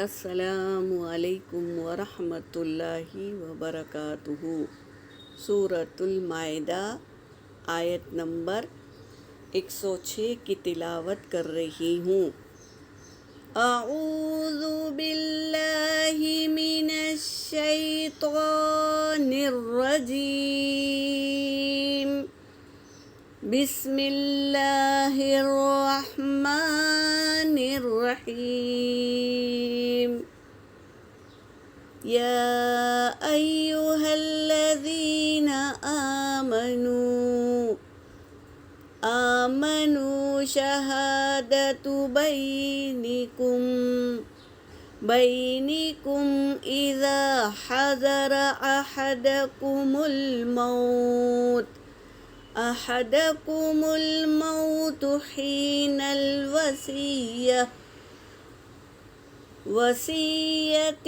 السلام علیکم ورحمۃ اللہ وبرکاتہ۔ سورۃ المائدہ آیت نمبر 106 کی تلاوت کر رہی ہوں۔ اعوذ باللہ من الشیطان الرجیم، بسم اللہ الرحمن الرحیم۔ یا ایہا الذین آمنوا شہادۃ بینکم اذا حضر أحدكم الموت حين الوصية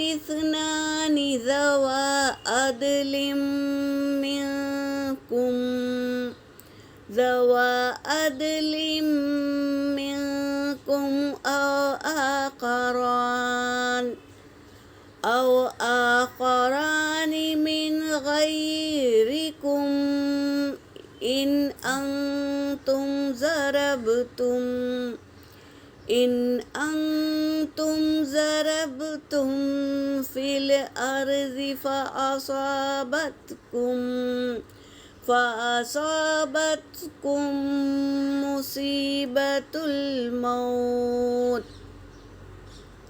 اثنان ذوى عدل منكم أو آخران من غيركم إن أنتم ضربتم في الأرض فأصابتكم مصيبة الموت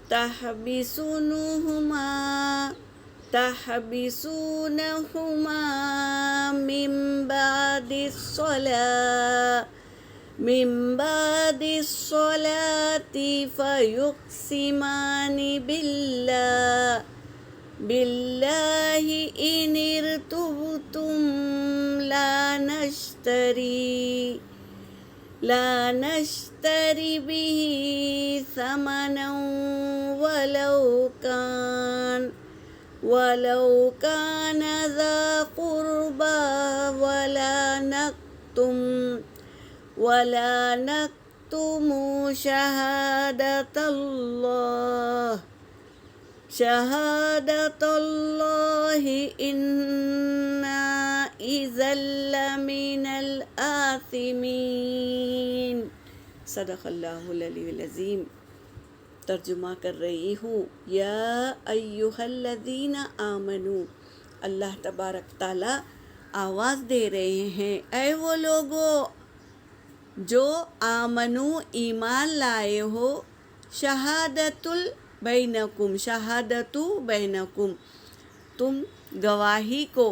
تحبسونهما من بعد الصلاة فيقسمان بالله إن ارتبتم لا نشتري به ثمنا ولو كان ذا قربى ولا نكتم شهادة الله إنا إذا لمن الآثمين۔ صدق اللہ العلی العظیم۔ ترجمہ کر رہی ہوں۔ یا ایہا الذین آمنو، اللہ تبارک تعالیٰ آواز دے رہے ہیں، اے وہ لوگو جو آمنو ایمان لائے ہو، شہادت بینکم تم گواہی کو،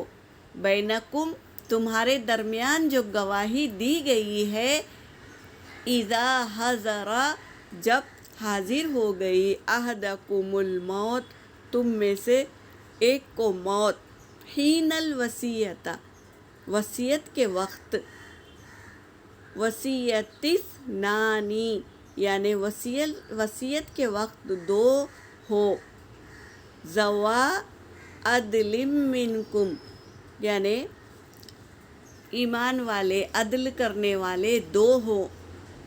بینکم تمہارے درمیان جو گواہی دی گئی ہے، اذا حضر جب حاضر ہو گئی، احدکم الموت تم میں سے ایک کو موت، حین الوصیۃ وصیت کے وقت، وصیت اثنانی یعنی وصیت کے وقت دو ہو، ذوا عدل منکم یعنی ایمان والے، عدل کرنے والے دو ہو،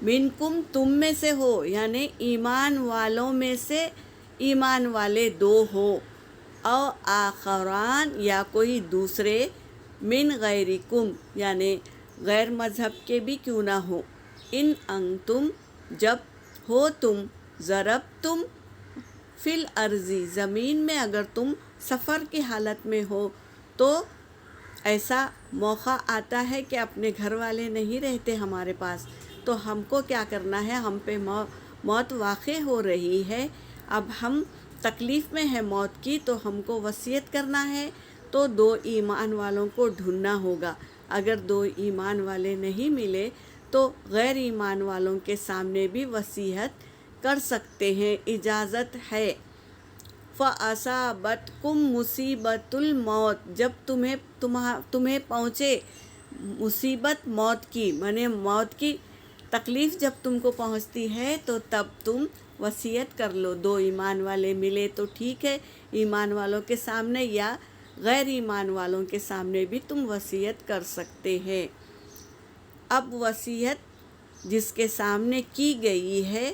منکم تم میں سے ہو یعنی ایمان والوں میں سے ایمان والے دو ہو، او آخران یا کوئی دوسرے، من غیرکم یعنی غیر مذہب کے بھی کیوں نہ ہو، ان انتم جب ہو تم، ضربتم فی الارض زمین میں اگر تم سفر کی حالت میں ہو، تو ایسا موقع آتا ہے کہ اپنے گھر والے نہیں رہتے ہمارے پاس، تو ہم کو کیا کرنا ہے، ہم پہ موت واقع ہو رہی ہے، اب ہم تکلیف میں ہے موت کی، تو ہم کو وصیت کرنا ہے، تو دو ایمان والوں کو ڈھونڈنا ہوگا، اگر دو ایمان والے نہیں ملے تو غیر ایمان والوں کے سامنے بھی وصیت کر سکتے ہیں، اجازت ہے۔ فَأَصَابَتْكُمْ مُصِيبَةُ الْمَوْتِ جب تمہیں پہنچے مصیبت موت کی، مانے موت کی تکلیف جب تم کو پہنچتی ہے، تو تب تم وصیت کر لو، دو ایمان والے ملے تو ٹھیک ہے، ایمان والوں کے سامنے یا غیر ایمان والوں کے سامنے بھی تم وصیت کر سکتے ہیں۔ اب وصیت جس کے سامنے کی گئی ہے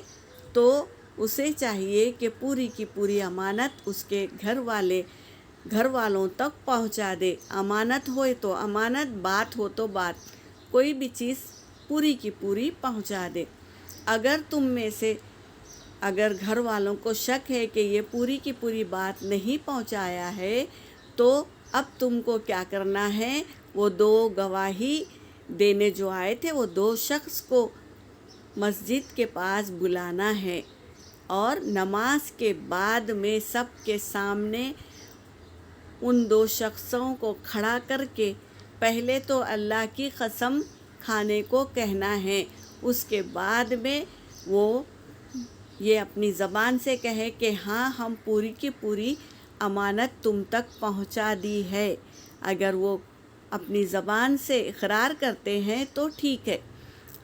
تو اسے چاہیے کہ پوری کی پوری امانت اس کے گھر والوں تک پہنچا دے۔ امانت ہوئے تو امانت، بات ہو تو بات، کوئی بھی چیز پوری کی پوری پہنچا دے۔ اگر تم میں سے اگر گھر والوں کو شک ہے کہ یہ پوری کی پوری بات نہیں پہنچایا ہے تو اب تم کو کیا کرنا ہے، وہ 2 گواہی دینے جو آئے تھے وہ 2 شخص کو مسجد کے پاس بلانا ہے، اور نماز کے بعد میں سب کے سامنے ان 2 شخصوں کو کھڑا کر کے پہلے تو اللہ کی قسم کھانے کو کہنا ہے، اس کے بعد میں وہ یہ اپنی زبان سے کہے کہ ہاں ہم پوری کی پوری امانت تم تک پہنچا دی ہے۔ اگر وہ اپنی زبان سے اقرار کرتے ہیں تو ٹھیک ہے،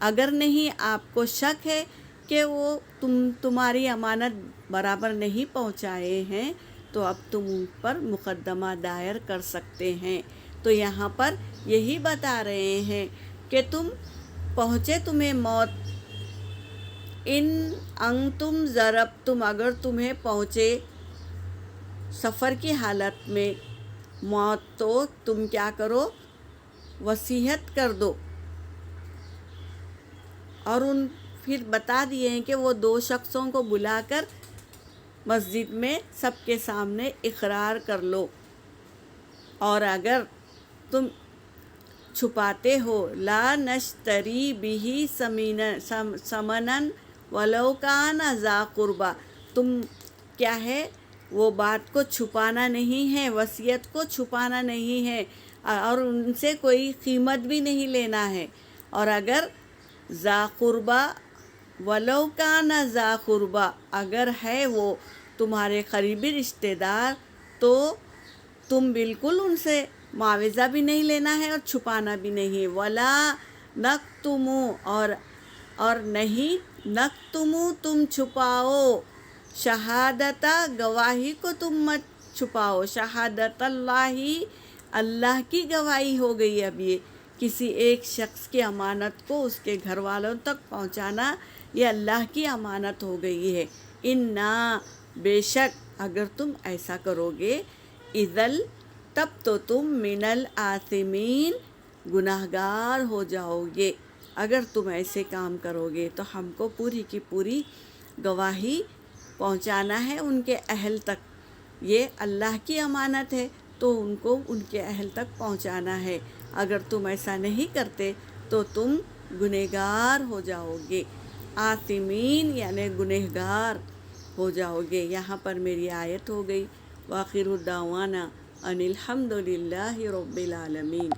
اگر نہیں آپ کو شک ہے کہ وہ تمہاری امانت برابر نہیں پہنچائے ہیں تو اب تم ان پر مقدمہ دائر کر سکتے ہیں۔ تو یہاں پر یہی بتا رہے ہیں کہ تم پہنچے تمہیں موت، ان انتم ضربتم، اگر تمہیں پہنچے سفر کی حالت میں موت تو تم کیا کرو، وصیت کر دو۔ اور پھر بتا دیے ہیں کہ وہ 2 شخصوں کو بلا کر مسجد میں سب کے سامنے اقرار کر لو، اور اگر تم چھپاتے ہو لا نشتری بہ ثمنا ولو کان ذا قربا، تم کیا ہے وہ بات کو چھپانا نہیں ہے، وصیت کو چھپانا نہیں ہے، اور ان سے کوئی قیمت بھی نہیں لینا ہے، اور اگر ذا قربا ولو کان ذا قربا، اگر ہے وہ تمہارے قریبی رشتہ دار تو تم بالکل ان سے معاوضہ بھی نہیں لینا ہے اور چھپانا بھی نہیں۔ ولا نکتمو، اور نہیں نکتمو، تم چھپاؤ، شہادتہ، گواہی کو تم مت چھپاؤ، شہادت اللہ کی گواہی ہو گئی۔ اب یہ کسی ایک شخص کی امانت کو اس کے گھر والوں تک پہنچانا یہ اللہ کی امانت ہو گئی ہے۔ انا، بے شک، اگر تم ایسا کرو گے، اذل، تب تو تم من الآثمین، گناہگار ہو جاؤ گے۔ اگر تم ایسے کام کرو گے تو ہم کو پوری کی پوری گواہی پہنچانا ہے ان کے اہل تک، یہ اللہ کی امانت ہے تو ان کو ان کے اہل تک پہنچانا ہے۔ اگر تم ایسا نہیں کرتے تو تم گنہگار ہو جاؤ گے، آثمین یعنی گنہگار ہو جاؤ گے۔ یہاں پر میری آیت ہو گئی۔ وآخر دعوانا ان الحمد للہ رب العالمین۔